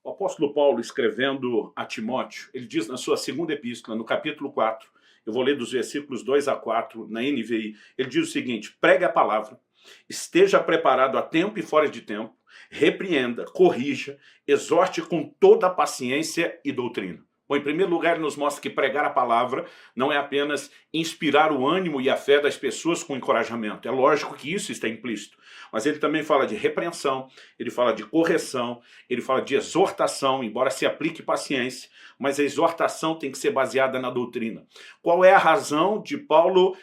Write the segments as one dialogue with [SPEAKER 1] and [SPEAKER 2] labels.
[SPEAKER 1] O apóstolo Paulo, escrevendo a Timóteo, ele diz na sua segunda epístola, no capítulo 4, eu vou ler dos versículos 2 a 4, na NVI, ele diz o seguinte: pregue a palavra, esteja preparado a tempo e fora de tempo, repreenda, corrija, exorte com toda a paciência e doutrina. Bom, em primeiro lugar, ele nos mostra que pregar a palavra não é apenas inspirar o ânimo e a fé das pessoas com encorajamento. É lógico que isso está implícito. Mas ele também fala de repreensão, ele fala de correção, ele fala de exortação, embora se aplique paciência, mas a exortação tem que ser baseada na doutrina. Qual é a razão de Paulo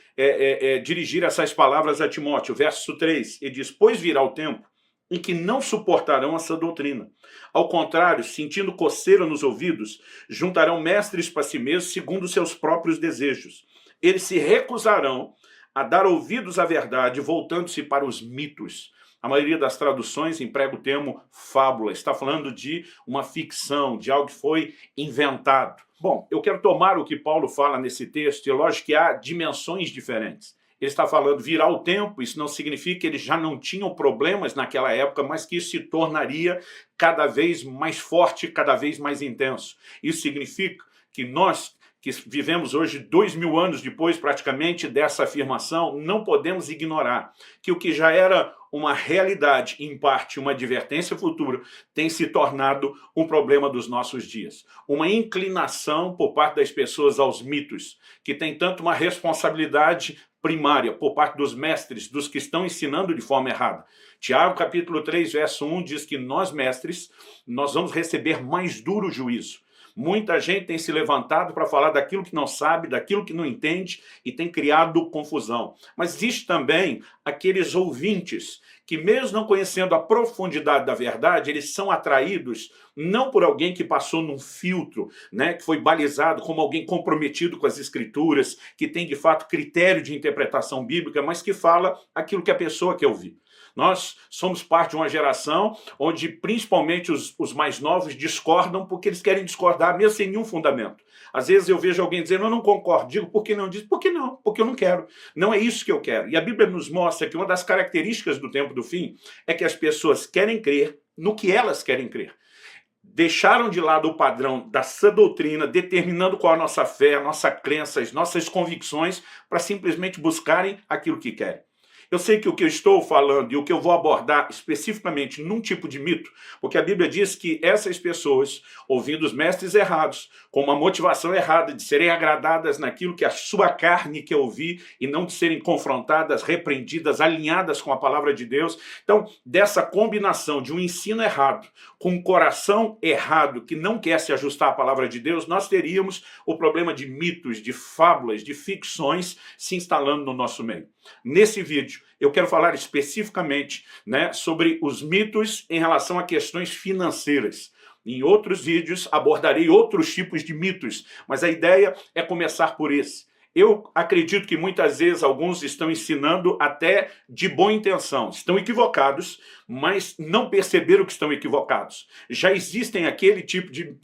[SPEAKER 1] dirigir essas palavras a Timóteo? Verso 3, ele diz: pois virá o tempo em que não suportarão essa doutrina. Ao contrário, sentindo coceira nos ouvidos, juntarão mestres para si mesmos segundo seus próprios desejos. Eles se recusarão a dar ouvidos à verdade, voltando-se para os mitos. A maioria das traduções emprega o termo fábula, está falando de uma ficção, de algo que foi inventado. Bom, eu quero tomar o que Paulo fala nesse texto, e lógico que há dimensões diferentes. Ele está falando virá o tempo, isso não significa que eles já não tinham problemas naquela época, mas que isso se tornaria cada vez mais forte, cada vez mais intenso. Isso significa que nós, que vivemos hoje 2000 anos depois praticamente dessa afirmação, não podemos ignorar que o que já era uma realidade, em parte uma advertência futura, tem se tornado um problema dos nossos dias. Uma inclinação por parte das pessoas aos mitos, que tem tanto uma responsabilidade primária por parte dos mestres, dos que estão ensinando de forma errada. Tiago, capítulo 3, verso 1, diz que nós, mestres, nós vamos receber mais duro juízo. Muita gente tem se levantado para falar daquilo que não sabe, daquilo que não entende e tem criado confusão. Mas existe também aqueles ouvintes que, mesmo não conhecendo a profundidade da verdade, eles são atraídos não por alguém que passou num filtro, né, que foi balizado como alguém comprometido com as escrituras, que tem de fato critério de interpretação bíblica, mas que fala aquilo que a pessoa quer ouvir. Nós somos parte de uma geração onde principalmente os mais novos discordam porque eles querem discordar mesmo sem nenhum fundamento. Às vezes eu vejo alguém dizendo: eu não concordo. Digo: por que não? Diz: por que não? Porque eu não quero. Não é isso que eu quero. E a Bíblia nos mostra que uma das características do tempo do fim é que as pessoas querem crer no que elas querem crer. Deixaram de lado o padrão da sã doutrina, determinando qual é a nossa fé, a nossa crença, as nossas convicções, para simplesmente buscarem aquilo que querem. Eu sei que o que eu estou falando e o que eu vou abordar especificamente num tipo de mito, porque a Bíblia diz que essas pessoas, ouvindo os mestres errados, com uma motivação errada de serem agradadas naquilo que a sua carne quer ouvir e não de serem confrontadas, repreendidas, alinhadas com a palavra de Deus. Então, dessa combinação de um ensino errado com um coração errado que não quer se ajustar à palavra de Deus, nós teríamos o problema de mitos, de fábulas, de ficções se instalando no nosso meio. Nesse vídeo, eu quero falar especificamente, né, sobre os mitos em relação a questões financeiras. Em outros vídeos abordarei outros tipos de mitos, mas a ideia é começar por esse. Eu acredito que muitas vezes alguns estão ensinando até de boa intenção, estão equivocados, mas não perceberam que estão equivocados. Já existem aquele tipo de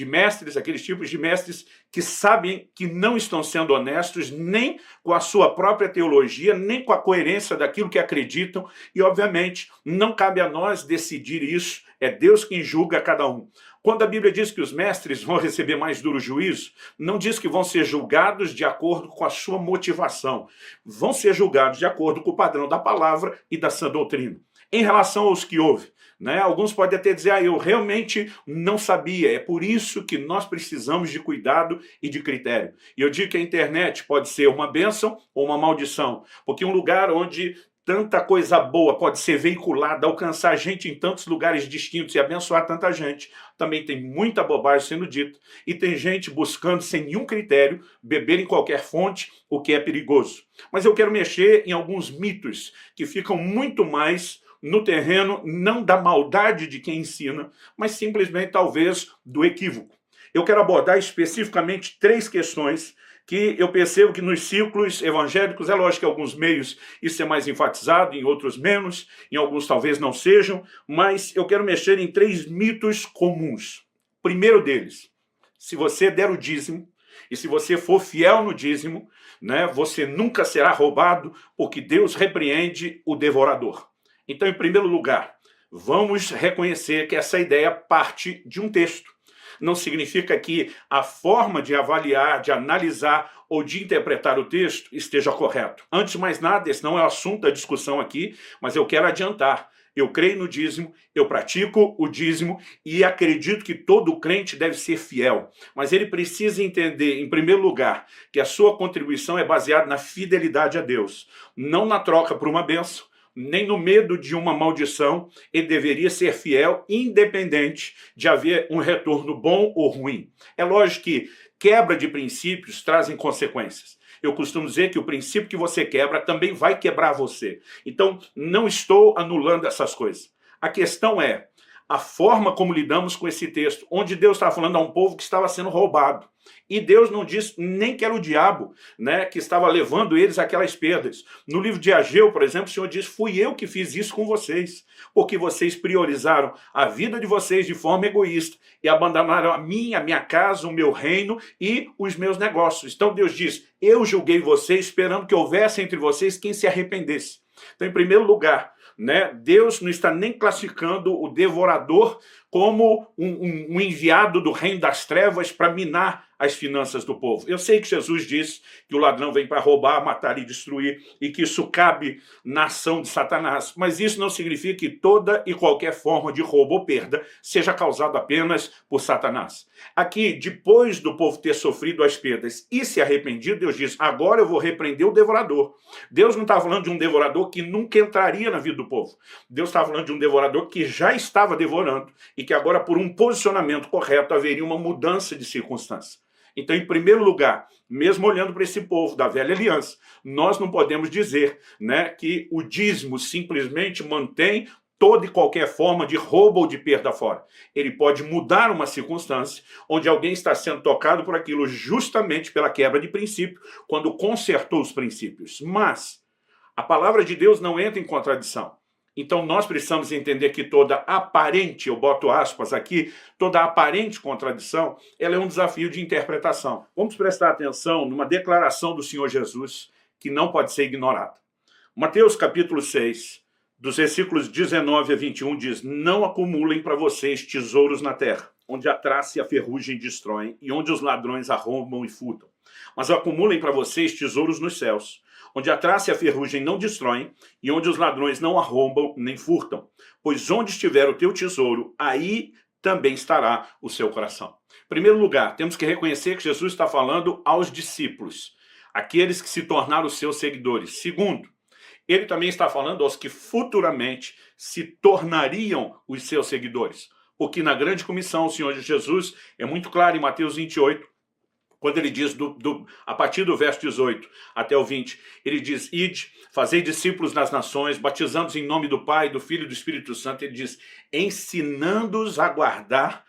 [SPEAKER 1] mestres, aqueles tipos de mestres que sabem que não estão sendo honestos nem com a sua própria teologia, nem com a coerência daquilo que acreditam, e obviamente não cabe a nós decidir isso, é Deus quem julga cada um. Quando a Bíblia diz que os mestres vão receber mais duro juízo, não diz que vão ser julgados de acordo com a sua motivação. Vão ser julgados de acordo com o padrão da palavra e da sã doutrina. Em relação aos que ouvem, né, alguns podem até dizer: eu realmente não sabia. É por isso que nós precisamos de cuidado e de critério. E eu digo que a internet pode ser uma bênção ou uma maldição, porque um lugar onde tanta coisa boa pode ser veiculada, alcançar gente em tantos lugares distintos e abençoar tanta gente, também tem muita bobagem sendo dita, e tem gente buscando sem nenhum critério beber em qualquer fonte, o que é perigoso. Mas eu quero mexer em alguns mitos que ficam muito mais no terreno não da maldade de quem ensina, mas simplesmente talvez do equívoco. Eu quero abordar especificamente 3 questões que eu percebo que nos círculos evangélicos, é lógico que em alguns meios isso é mais enfatizado, em outros menos, em alguns talvez não sejam, mas eu quero mexer em 3 mitos comuns. Primeiro deles: se você der o dízimo, e se você for fiel no dízimo, né, você nunca será roubado, porque Deus repreende o devorador. Então, em primeiro lugar, vamos reconhecer que essa ideia parte de um texto. Não significa que a forma de avaliar, de analisar ou de interpretar o texto esteja correto. Antes de mais nada, esse não é o assunto da discussão aqui, mas eu quero adiantar. Eu creio no dízimo, eu pratico o dízimo e acredito que todo crente deve ser fiel. Mas ele precisa entender, em primeiro lugar, que a sua contribuição é baseada na fidelidade a Deus, não na troca por uma bênção, nem no medo de uma maldição. Ele deveria ser fiel, independente de haver um retorno bom ou ruim. É lógico que quebra de princípios trazem consequências. Eu costumo dizer que o princípio que você quebra também vai quebrar você. Então, não estou anulando essas coisas. A questão é a forma como lidamos com esse texto, onde Deus está falando a um povo que estava sendo roubado. E Deus não diz nem que era o diabo, né, que estava levando eles àquelas perdas. No livro de Ageu, por exemplo, o Senhor diz: fui eu que fiz isso com vocês, porque vocês priorizaram a vida de vocês de forma egoísta e abandonaram a minha casa, o meu reino e os meus negócios. Então Deus diz: eu julguei vocês esperando que houvesse entre vocês quem se arrependesse. Então, em primeiro lugar, né, Deus não está nem classificando o devorador como um enviado do reino das trevas para minar as finanças do povo. Eu sei que Jesus disse que o ladrão vem para roubar, matar e destruir, e que isso cabe na ação de Satanás, mas isso não significa que toda e qualquer forma de roubo ou perda seja causada apenas por Satanás. Aqui, depois do povo ter sofrido as perdas e se arrependido, Deus diz: agora eu vou repreender o devorador. Deus não está falando de um devorador que nunca entraria na vida do povo. Deus está falando de um devorador que já estava devorando e que agora, por um posicionamento correto, haveria uma mudança de circunstância. Então, em primeiro lugar, mesmo olhando para esse povo da velha aliança, nós não podemos dizer, né, que o dízimo simplesmente mantém toda e qualquer forma de roubo ou de perda fora. Ele pode mudar uma circunstância onde alguém está sendo tocado por aquilo justamente pela quebra de princípio, quando consertou os princípios. Mas a palavra de Deus não entra em contradição. Então nós precisamos entender que toda aparente, eu boto aspas aqui, toda aparente contradição, ela é um desafio de interpretação. Vamos prestar atenção numa declaração do Senhor Jesus que não pode ser ignorada. Mateus capítulo 6, dos versículos 19 a 21 diz: não acumulem para vocês tesouros na terra, onde a traça e a ferrugem destroem e onde os ladrões arrombam e furtam. Mas acumulem para vocês tesouros nos céus, onde a traça e a ferrugem não destroem e onde os ladrões não arrombam nem furtam. Pois onde estiver o teu tesouro, aí também estará o seu coração. Em primeiro lugar, temos que reconhecer que Jesus está falando aos discípulos, aqueles que se tornaram os seus seguidores. Segundo, ele também está falando aos que futuramente se tornariam os seus seguidores. Porque na grande comissão, o Senhor Jesus é muito claro em Mateus 28, quando ele diz, a partir do verso 18 até o 20, ele diz: ide, fazei discípulos nas nações, batizando-os em nome do Pai, do Filho e do Espírito Santo. Ele diz: ensinando-os a guardar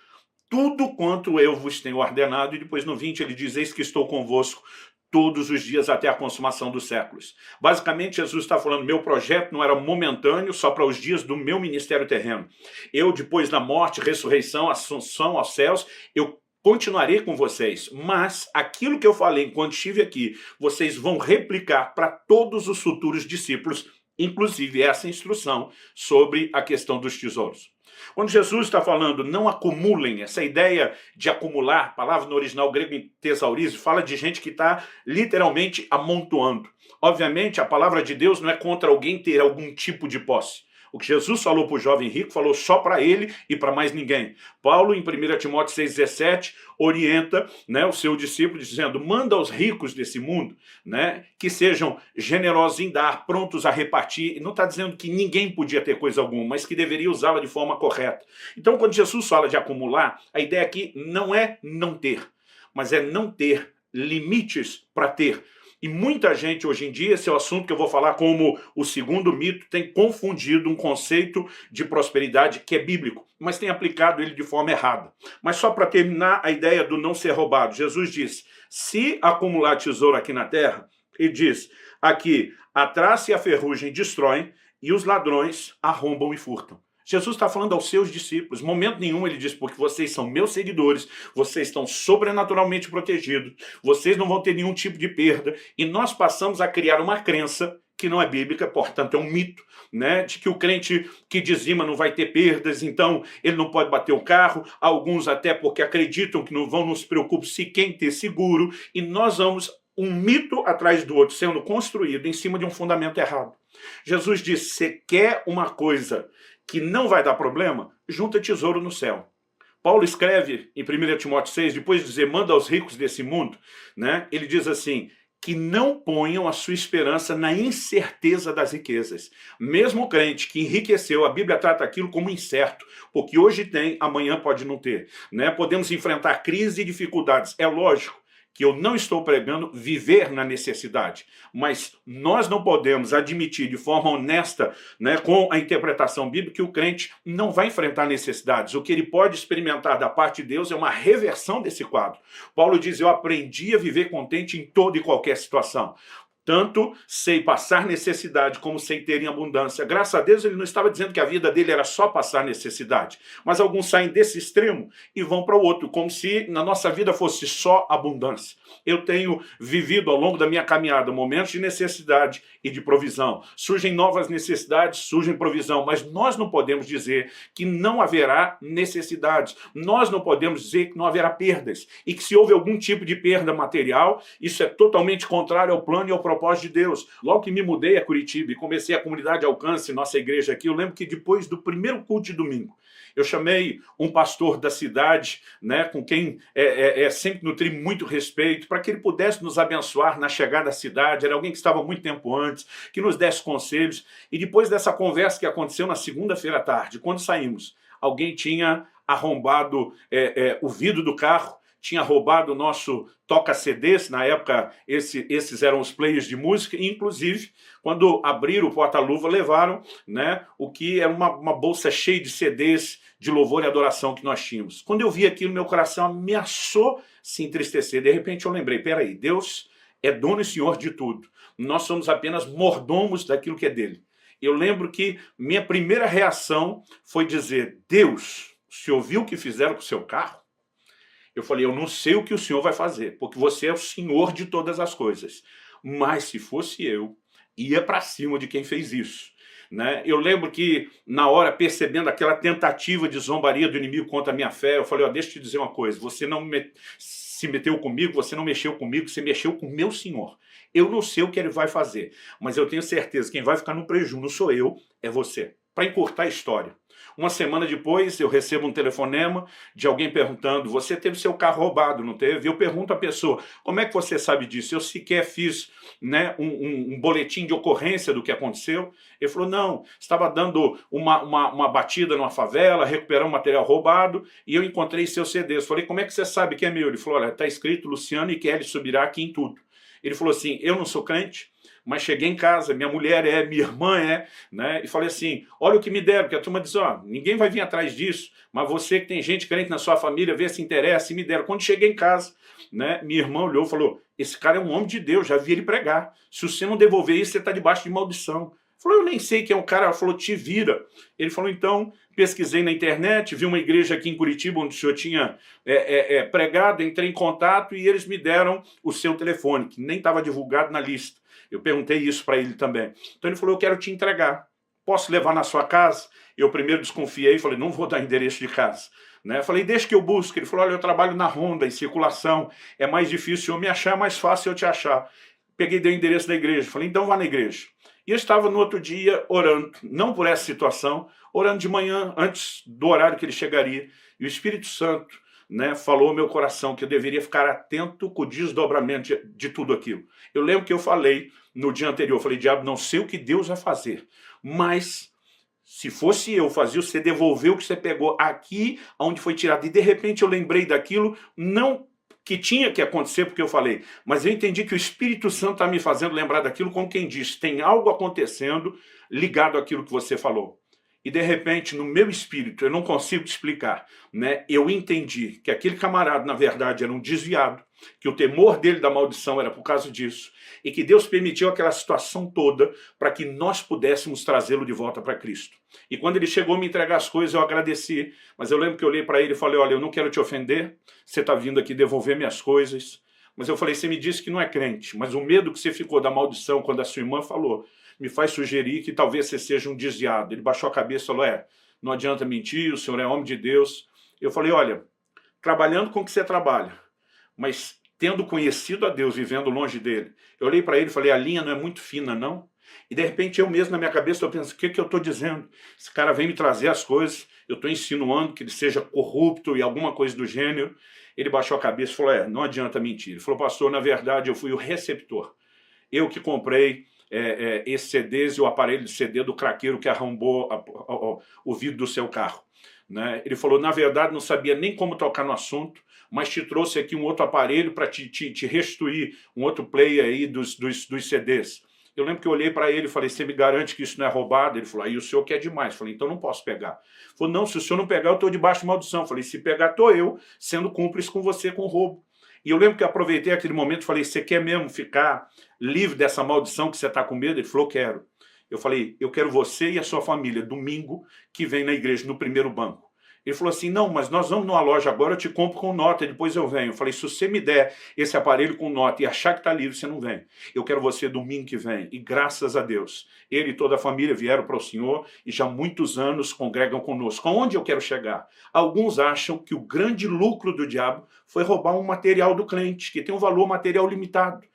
[SPEAKER 1] tudo quanto eu vos tenho ordenado. E depois no 20 ele diz: eis que estou convosco todos os dias até a consumação dos séculos. Basicamente, Jesus está falando: meu projeto não era momentâneo, só para os dias do meu ministério terreno. Eu, depois da morte, ressurreição, assunção aos céus, eu continuarei com vocês, mas aquilo que eu falei enquanto estive aqui, vocês vão replicar para todos os futuros discípulos, inclusive essa instrução sobre a questão dos tesouros. Quando Jesus está falando não acumulem, essa ideia de acumular, palavra no original grego em tesaurizo, fala de gente que está literalmente amontoando. Obviamente, a palavra de Deus não é contra alguém ter algum tipo de posse. O que Jesus falou para o jovem rico, falou só para ele e para mais ninguém. Paulo, em 1 Timóteo 6,17, orienta, né, o seu discípulo, dizendo: manda aos ricos desse mundo, né, que sejam generosos em dar, prontos a repartir. E não está dizendo que ninguém podia ter coisa alguma, mas que deveria usá-la de forma correta. Então, quando Jesus fala de acumular, a ideia aqui não é não ter, mas é não ter limites para ter. E muita gente hoje em dia, esse é o assunto que eu vou falar como o segundo mito, tem confundido um conceito de prosperidade que é bíblico, mas tem aplicado ele de forma errada. Mas só para terminar a ideia do não ser roubado, Jesus diz: se acumular tesouro aqui na terra, ele diz aqui, a traça e a ferrugem destroem e os ladrões arrombam e furtam. Jesus está falando aos seus discípulos. Em momento nenhum ele diz: porque vocês são meus seguidores, vocês estão sobrenaturalmente protegidos, vocês não vão ter nenhum tipo de perda. E nós passamos a criar uma crença que não é bíblica, portanto é um mito, né, de que o crente que dizima não vai ter perdas, então ele não pode bater o carro, alguns até porque acreditam que não vão, não se preocupar se quem ter seguro, e nós vamos um mito atrás do outro sendo construído em cima de um fundamento errado. Jesus disse, você quer uma coisa que não vai dar problema? Junta tesouro no céu. Paulo escreve em 1 Timóteo 6, depois de dizer, manda aos ricos desse mundo, né, ele diz assim, que não ponham a sua esperança na incerteza das riquezas. Mesmo o crente que enriqueceu, a Bíblia trata aquilo como incerto, porque hoje tem, amanhã pode não ter, né? Podemos enfrentar crises e dificuldades. É lógico que eu não estou pregando viver na necessidade, mas nós não podemos admitir de forma honesta, né, com a interpretação bíblica, que o crente não vai enfrentar necessidades. O que ele pode experimentar da parte de Deus é uma reversão desse quadro. Paulo diz, eu aprendi a viver contente em toda e qualquer situação. Tanto sei passar necessidade como sei ter em abundância. Graças a Deus ele não estava dizendo que a vida dele era só passar necessidade. Mas alguns saem desse extremo e vão para o outro, como se na nossa vida fosse só abundância. Eu tenho vivido ao longo da minha caminhada momentos de necessidade e de provisão. Surgem novas necessidades, surgem provisão, mas nós não podemos dizer que não haverá necessidades. Nós não podemos dizer que não haverá perdas. E que se houve algum tipo de perda material, isso é totalmente contrário ao plano e ao propósito de Deus. Logo que me mudei a Curitiba e comecei a comunidade de alcance, nossa igreja aqui, eu lembro que depois do primeiro culto de domingo, eu chamei um pastor da cidade, né, com quem sempre nutri muito respeito, para que ele pudesse nos abençoar na chegada à cidade. Era alguém que estava muito tempo antes, que nos desse conselhos. E depois dessa conversa que aconteceu na segunda-feira à tarde, quando saímos, alguém tinha arrombado o vidro do carro, tinha roubado o nosso toca-CDs, na época esses eram os players de música, e inclusive, quando abriram o porta-luva, levaram, né, o que era uma bolsa cheia de CDs de louvor e adoração que nós tínhamos. Quando eu vi aquilo, meu coração ameaçou se entristecer. De repente eu lembrei, peraí, Deus é dono e senhor de tudo. Nós somos apenas mordomos daquilo que é dele. Eu lembro que minha primeira reação foi dizer, Deus, o senhor viu o que fizeram com o seu carro? Eu falei, eu não sei o que o senhor vai fazer, porque você é o senhor de todas as coisas. Mas se fosse eu, ia para cima de quem fez isso. Né? Eu lembro que, na hora, percebendo aquela tentativa de zombaria do inimigo contra a minha fé, eu falei, deixa eu te dizer uma coisa, você não se meteu comigo, você não mexeu comigo, você mexeu com o meu senhor. Eu não sei o que ele vai fazer, mas eu tenho certeza que quem vai ficar no prejuízo não sou eu, é você. Para encurtar a história. Uma semana depois, eu recebo um telefonema de alguém perguntando, você teve seu carro roubado, não teve? Eu pergunto à pessoa, como é que você sabe disso? Eu sequer fiz, né, um boletim de ocorrência do que aconteceu. Ele falou, não, estava dando uma batida numa favela, recuperando material roubado, e eu encontrei seus CDs. Falei, como é que você sabe que é meu? Ele falou, olha, está escrito Luciano e Kelly Subirá aqui em tudo. Ele falou assim, eu não sou crente, mas cheguei em casa, minha mulher minha irmã né? E falei assim, olha o que me deram, porque a turma diz, ninguém vai vir atrás disso, mas você que tem gente crente na sua família, vê se interessa, e me deram. Quando cheguei em casa, né, minha irmã olhou e falou, esse cara é um homem de Deus, já vi ele pregar, se você não devolver isso, você está debaixo de maldição. Falou, eu nem sei quem é o cara. Ela falou, te vira. Ele falou, então, pesquisei na internet, vi uma igreja aqui em Curitiba, onde o senhor tinha pregado, entrei em contato e eles me deram o seu telefone, que nem estava divulgado na lista. Eu perguntei isso para ele também. Então ele falou, eu quero te entregar. Posso levar na sua casa? Eu primeiro desconfiei e falei, não vou dar endereço de casa. Né? Falei, deixa que eu busque. Ele falou, olha, eu trabalho na Honda, em circulação, é mais difícil eu me achar, é mais fácil eu te achar. Peguei, dei o endereço da igreja. Falei, então vá na igreja. E eu estava no outro dia orando, não por essa situação, orando de manhã, antes do horário que ele chegaria. E o Espírito Santo, né, falou ao meu coração que eu deveria ficar atento com o desdobramento de tudo aquilo. Eu lembro que eu falei no dia anterior, eu falei, diabo, não sei o que Deus vai fazer, mas se fosse eu fazer, você devolveu o que você pegou aqui, onde foi tirado. E de repente eu lembrei daquilo, não que tinha que acontecer porque eu falei, mas eu entendi que o Espírito Santo está me fazendo lembrar daquilo, como quem diz, tem algo acontecendo ligado àquilo que você falou. E de repente, no meu espírito, eu não consigo te explicar, né? Eu entendi que aquele camarada, na verdade, era um desviado, que o temor dele da maldição era por causa disso, e que Deus permitiu aquela situação toda para que nós pudéssemos trazê-lo de volta para Cristo. E quando ele chegou a me entregar as coisas, eu agradeci, mas eu lembro que eu olhei para ele e falei, olha, eu não quero te ofender, você está vindo aqui devolver minhas coisas, mas eu falei, você me disse que não é crente, mas o medo que você ficou da maldição quando a sua irmã falou, me faz sugerir que talvez você seja um desviado. Ele baixou a cabeça e falou, não adianta mentir, o senhor é homem de Deus. Eu falei, olha, trabalhando com o que você trabalha, mas tendo conhecido a Deus, vivendo longe dele, eu olhei para ele e falei, a linha não é muito fina, não? E de repente eu mesmo na minha cabeça estou pensando, o que eu estou dizendo? Esse cara vem me trazer as coisas, eu estou insinuando que ele seja corrupto e alguma coisa do gênero. Ele baixou a cabeça e falou, não adianta mentir. Ele falou, pastor, na verdade eu fui o receptor. Eu que comprei esses CDs e o aparelho de CD do craqueiro que arrombou o vidro do seu carro. Né? Ele falou, na verdade não sabia nem como tocar no assunto, mas te trouxe aqui um outro aparelho para te restituir, um outro player aí dos CDs. Eu lembro que eu olhei para ele e falei, você me garante que isso não é roubado? Ele falou, aí o senhor quer demais. Eu falei, então não posso pegar. Ele falou, não, se o senhor não pegar, eu estou debaixo de maldição. Eu falei, se pegar, estou eu sendo cúmplice com você com roubo. E eu lembro que eu aproveitei aquele momento e falei, você quer mesmo ficar livre dessa maldição que você está com medo? Ele falou, quero. Eu falei, eu quero você e a sua família, domingo, que vem na igreja, no primeiro banco. Ele falou assim, não, mas nós vamos numa loja agora, eu te compro com nota, depois eu venho. Eu falei, se você me der esse aparelho com nota e achar que está livre, você não vem. Eu quero você domingo que vem. E graças a Deus, ele e toda a família vieram para o Senhor e já há muitos anos congregam conosco. Aonde eu quero chegar? Alguns acham que o grande lucro do diabo foi roubar um material do crente, que tem um valor material limitado.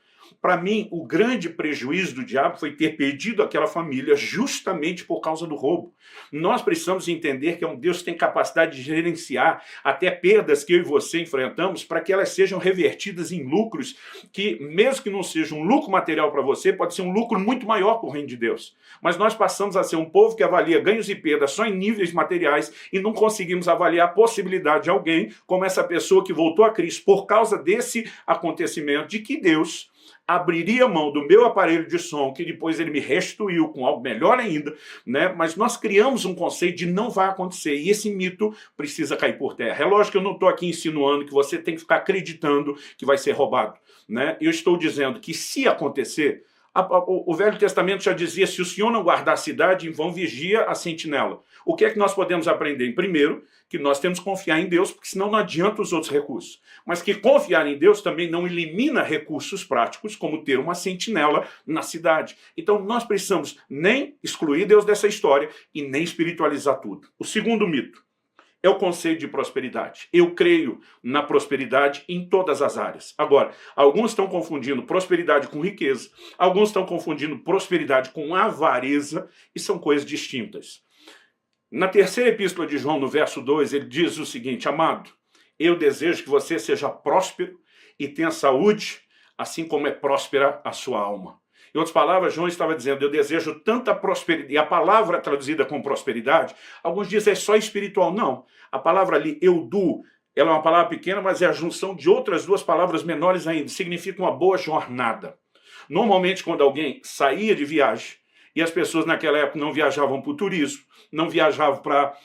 [SPEAKER 1] Para mim, o grande prejuízo do diabo foi ter perdido aquela família justamente por causa do roubo. Nós precisamos entender que é um Deus que tem capacidade de gerenciar até perdas que eu e você enfrentamos para que elas sejam revertidas em lucros que, mesmo que não seja um lucro material para você, pode ser um lucro muito maior para o reino de Deus. Mas nós passamos a ser um povo que avalia ganhos e perdas só em níveis materiais e não conseguimos avaliar a possibilidade de alguém, como essa pessoa que voltou a Cristo por causa desse acontecimento, de que Deus abriria mão do meu aparelho de som, que depois ele me restituiu com algo melhor ainda, né? Mas nós criamos um conceito de não vai acontecer, e esse mito precisa cair por terra. É lógico que eu não estou aqui insinuando que você tem que ficar acreditando que vai ser roubado, né? Eu estou dizendo que se acontecer, o Velho Testamento já dizia, se o Senhor não guardar a cidade, em vão vigia a sentinela. O que é que nós podemos aprender? Primeiro, que nós temos que confiar em Deus, porque senão não adianta os outros recursos. Mas que confiar em Deus também não elimina recursos práticos, como ter uma sentinela na cidade. Então nós precisamos nem excluir Deus dessa história e nem espiritualizar tudo. O segundo mito é o conceito de prosperidade. Eu creio na prosperidade em todas as áreas. Agora, alguns estão confundindo prosperidade com riqueza, alguns estão confundindo prosperidade com avareza, e são coisas distintas. Na terceira epístola de João, no verso 2, ele diz o seguinte, amado, eu desejo que você seja próspero e tenha saúde, assim como é próspera a sua alma. Em outras palavras, João estava dizendo, eu desejo tanta prosperidade. E a palavra traduzida como prosperidade, alguns dizem é só espiritual. Não. A palavra ali, eudu, ela é uma palavra pequena, mas é a junção de outras duas palavras menores ainda. Significa uma boa jornada. Normalmente, quando alguém saía de viagem, e as pessoas naquela época não viajavam para o turismo, não viajavam para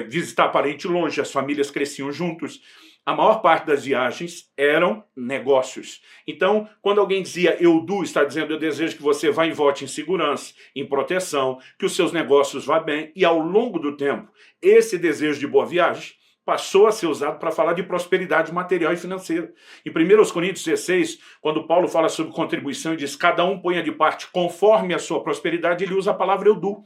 [SPEAKER 1] visitar parente longe, as famílias cresciam juntos. A maior parte das viagens eram negócios. Então, quando alguém dizia eudu, está dizendo eu desejo que você vá e volte em segurança, em proteção, que os seus negócios vá bem. E ao longo do tempo, esse desejo de boa viagem passou a ser usado para falar de prosperidade material e financeira. Em 1 Coríntios 16, quando Paulo fala sobre contribuição e diz cada um ponha de parte conforme a sua prosperidade, ele usa a palavra eudu.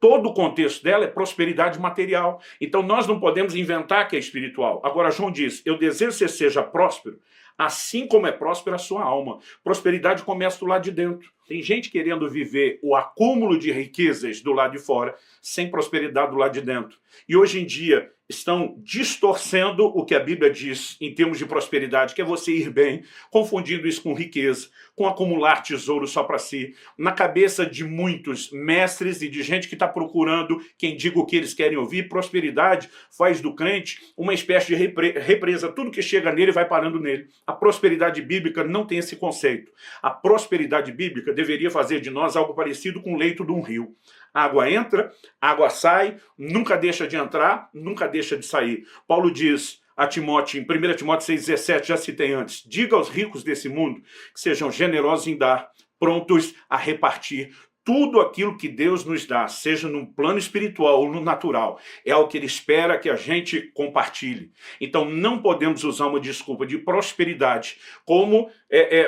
[SPEAKER 1] Todo o contexto dela é prosperidade material. Então nós não podemos inventar que é espiritual. Agora João diz, eu desejo que você seja próspero, assim como é próspera a sua alma. Prosperidade começa do lado de dentro. Tem gente querendo viver o acúmulo de riquezas do lado de fora, sem prosperidade do lado de dentro. E hoje em dia estão distorcendo o que a Bíblia diz em termos de prosperidade, que é você ir bem, confundindo isso com riqueza, com acumular tesouro só para si. Na cabeça de muitos mestres e de gente que está procurando quem diga o que eles querem ouvir, prosperidade faz do crente uma espécie de represa. Tudo que chega nele vai parando nele. A prosperidade bíblica não tem esse conceito. A prosperidade bíblica deveria fazer de nós algo parecido com o leito de um rio. A água entra, a água sai, nunca deixa de entrar, nunca deixa de sair. Paulo diz a Timóteo, em 1 Timóteo 6,17, já citei antes, diga aos ricos desse mundo que sejam generosos em dar, prontos a repartir tudo aquilo que Deus nos dá, seja no plano espiritual ou no natural, é algo que Ele espera que a gente compartilhe. Então não podemos usar uma desculpa de prosperidade como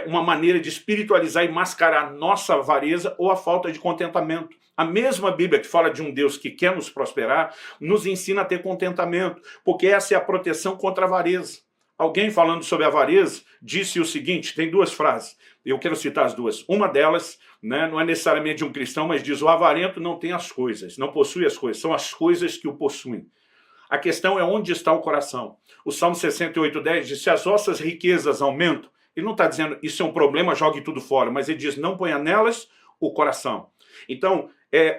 [SPEAKER 1] uma maneira de espiritualizar e mascarar nossa avareza ou a falta de contentamento. A mesma Bíblia que fala de um Deus que quer nos prosperar, nos ensina a ter contentamento, porque essa é a proteção contra a avareza. Alguém falando sobre a avareza disse o seguinte, tem duas frases, eu quero citar as duas. Uma delas, né, não é necessariamente de um cristão, mas diz: o avarento não tem as coisas, não possui as coisas, são as coisas que o possuem. A questão é onde está o coração. O Salmo 68:10 diz: se as vossas riquezas aumentam, ele não está dizendo isso é um problema, jogue tudo fora, mas ele diz: não ponha nelas o coração. Então,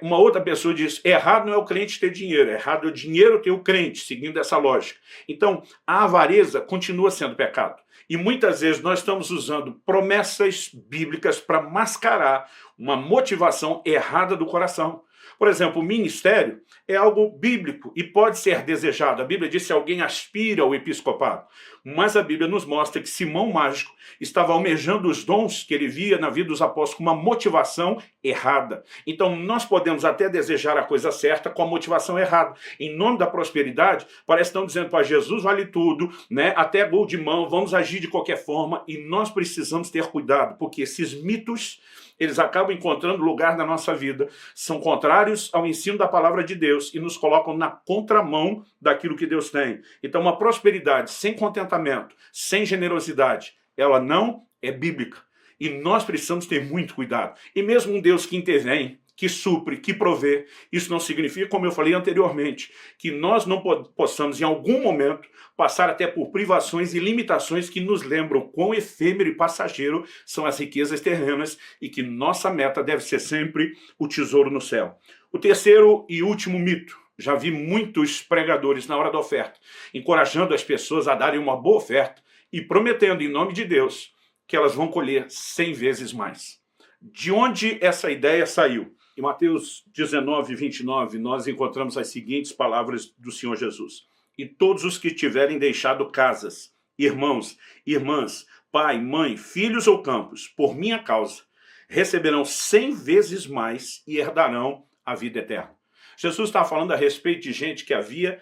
[SPEAKER 1] uma outra pessoa diz: errado não é o crente ter dinheiro, errado é o dinheiro ter o crente, seguindo essa lógica. Então, a avareza continua sendo pecado. E muitas vezes nós estamos usando promessas bíblicas para mascarar uma motivação errada do coração. Por exemplo, o ministério é algo bíblico e pode ser desejado. A Bíblia diz que alguém aspira ao episcopado. Mas a Bíblia nos mostra que Simão Mágico estava almejando os dons que ele via na vida dos apóstolos com uma motivação errada. Então nós podemos até desejar a coisa certa com a motivação errada. Em nome da prosperidade, parece que estão dizendo para Jesus vale tudo, né? Até gol de mão, vamos agir de qualquer forma, e nós precisamos ter cuidado, porque esses mitos, eles acabam encontrando lugar na nossa vida, são contrários ao ensino da palavra de Deus e nos colocam na contramão daquilo que Deus tem. Então uma prosperidade sem contentamento, sem generosidade, ela não é bíblica. E nós precisamos ter muito cuidado. E mesmo um Deus que intervém, que supre, que provê, isso não significa, como eu falei anteriormente, que nós não possamos em algum momento passar até por privações e limitações que nos lembram quão efêmero e passageiro são as riquezas terrenas e que nossa meta deve ser sempre o tesouro no céu. O terceiro e último mito. Já vi muitos pregadores na hora da oferta, encorajando as pessoas a darem uma boa oferta e prometendo em nome de Deus que elas vão colher 100 vezes mais. De onde essa ideia saiu? Em Mateus 19:29, nós encontramos as seguintes palavras do Senhor Jesus. E todos os que tiverem deixado casas, irmãos, irmãs, pai, mãe, filhos ou campos, por minha causa, receberão 100 vezes mais e herdarão a vida eterna. Jesus está falando a respeito de gente que havia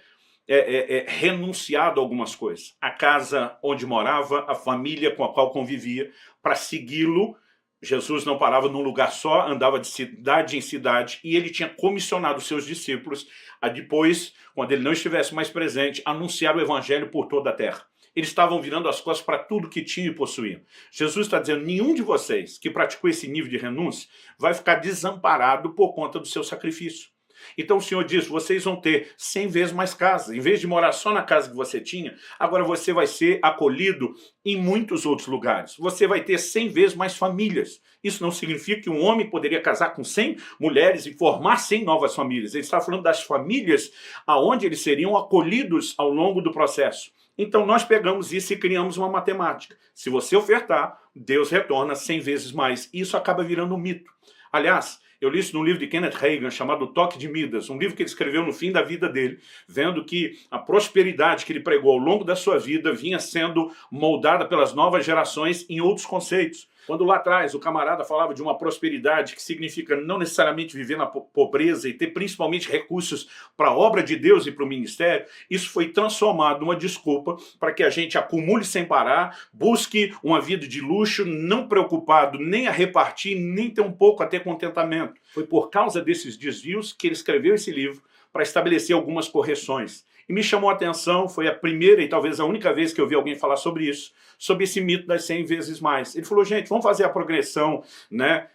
[SPEAKER 1] renunciado a algumas coisas. A casa onde morava, a família com a qual convivia, para segui-lo. Jesus não parava num lugar só, andava de cidade em cidade, e ele tinha comissionado os seus discípulos a depois, quando ele não estivesse mais presente, anunciar o evangelho por toda a terra. Eles estavam virando as costas para tudo que tinham e possuíam. Jesus está dizendo: nenhum de vocês que praticou esse nível de renúncia vai ficar desamparado por conta do seu sacrifício. Então o Senhor diz: vocês vão ter 100 vezes mais casas. Em vez de morar só na casa que você tinha, agora você vai ser acolhido em muitos outros lugares. Você vai ter 100 vezes mais famílias. Isso não significa que um homem poderia casar com 100 mulheres e formar 100 novas famílias. Ele está falando das famílias aonde eles seriam acolhidos ao longo do processo. Então nós pegamos isso e criamos uma matemática. Se você ofertar, Deus retorna 100 vezes mais. Isso acaba virando um mito. Aliás, eu li isso num livro de Kenneth Hagin, chamado O Toque de Midas, um livro que ele escreveu no fim da vida dele, vendo que a prosperidade que ele pregou ao longo da sua vida vinha sendo moldada pelas novas gerações em outros conceitos. Quando lá atrás o camarada falava de uma prosperidade que significa não necessariamente viver na pobreza e ter principalmente recursos para a obra de Deus e para o ministério, isso foi transformado numa desculpa para que a gente acumule sem parar, busque uma vida de luxo, não preocupado nem a repartir, nem ter um pouco a ter contentamento. Foi por causa desses desvios que ele escreveu esse livro para estabelecer algumas correções. E me chamou a atenção, foi a primeira e talvez a única vez que eu vi alguém falar sobre isso, sobre esse mito das 100 vezes mais. Ele falou: gente, vamos fazer a progressão, né,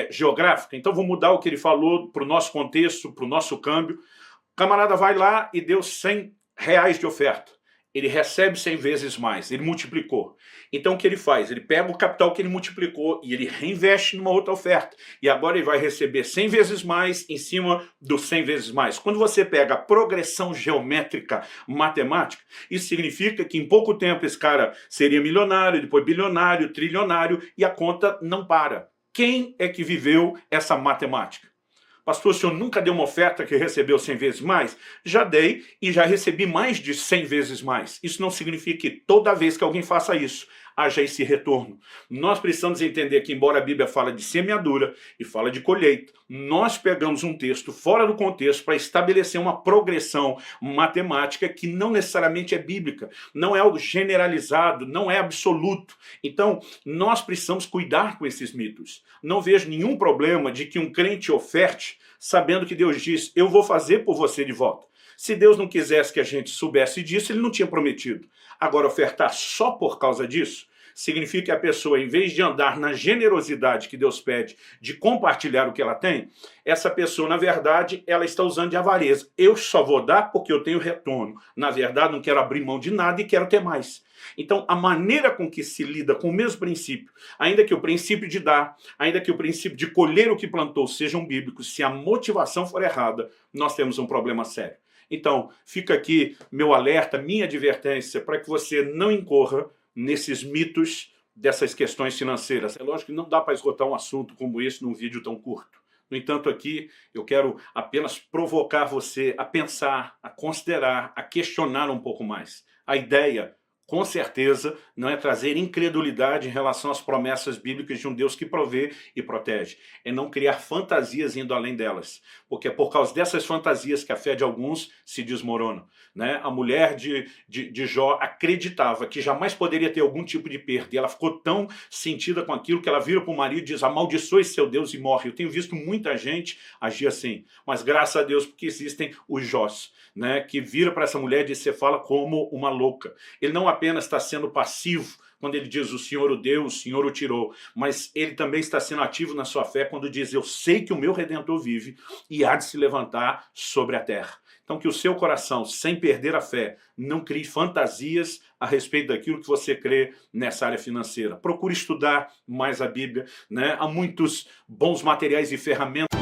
[SPEAKER 1] geográfica, então vamos mudar o que ele falou para o nosso contexto, para o nosso câmbio. O camarada vai lá e deu 100 reais de oferta. Ele recebe 100 vezes mais, ele multiplicou. Então o que ele faz? Ele pega o capital que ele multiplicou e ele reinveste numa outra oferta. E agora ele vai receber 100 vezes mais em cima dos 100 vezes mais. Quando você pega a progressão geométrica matemática, isso significa que em pouco tempo esse cara seria milionário, depois bilionário, trilionário, e a conta não para. Quem é que viveu essa matemática? Pastor, o senhor nunca deu uma oferta que recebeu 100 vezes mais? Já dei e já recebi mais de 100 vezes mais. Isso não significa que toda vez que alguém faça isso, haja esse retorno. Nós precisamos entender que, embora a Bíblia fala de semeadura e fala de colheita, nós pegamos um texto fora do contexto para estabelecer uma progressão matemática que não necessariamente é bíblica, não é algo generalizado, não é absoluto. Então, nós precisamos cuidar com esses mitos. Não vejo nenhum problema de que um crente oferte, sabendo que Deus diz, eu vou fazer por você de volta. Se Deus não quisesse que a gente soubesse disso, ele não tinha prometido. Agora, ofertar só por causa disso, significa que a pessoa, em vez de andar na generosidade que Deus pede, de compartilhar o que ela tem, essa pessoa, na verdade, ela está usando de avareza. Eu só vou dar porque eu tenho retorno. Na verdade, não quero abrir mão de nada e quero ter mais. Então, a maneira com que se lida com o mesmo princípio, ainda que o princípio de dar, ainda que o princípio de colher o que plantou sejam bíblicos, se a motivação for errada, nós temos um problema sério. Então, fica aqui meu alerta, minha advertência, para que você não incorra nesses mitos dessas questões financeiras. É lógico que não dá para esgotar um assunto como esse num vídeo tão curto. No entanto, aqui eu quero apenas provocar você a pensar, a considerar, a questionar um pouco mais. A ideia, com certeza, não é trazer incredulidade em relação às promessas bíblicas de um Deus que provê e protege. É não criar fantasias indo além delas. Porque é por causa dessas fantasias que a fé de alguns se desmorona. Né? A mulher de Jó acreditava que jamais poderia ter algum tipo de perda. E ela ficou tão sentida com aquilo que ela vira para o marido e diz, amaldiçoe seu Deus e morre. Eu tenho visto muita gente agir assim. Mas graças a Deus porque existem os Jós. Né, que vira para essa mulher e diz, você fala como uma louca. Ele não apenas está sendo passivo quando ele diz o Senhor o deu, o Senhor o tirou, mas ele também está sendo ativo na sua fé quando diz, eu sei que o meu Redentor vive e há de se levantar sobre a terra. Então que o seu coração, sem perder a fé, não crie fantasias a respeito daquilo que você crê nessa área financeira. Procure estudar mais a Bíblia, né? Há muitos bons materiais e ferramentas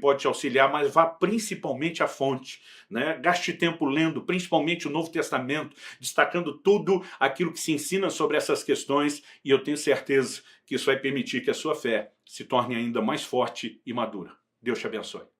[SPEAKER 1] pode te auxiliar, mas vá principalmente à fonte, né? Gaste tempo lendo, principalmente o Novo Testamento, destacando tudo aquilo que se ensina sobre essas questões, e eu tenho certeza que isso vai permitir que a sua fé se torne ainda mais forte e madura. Deus te abençoe.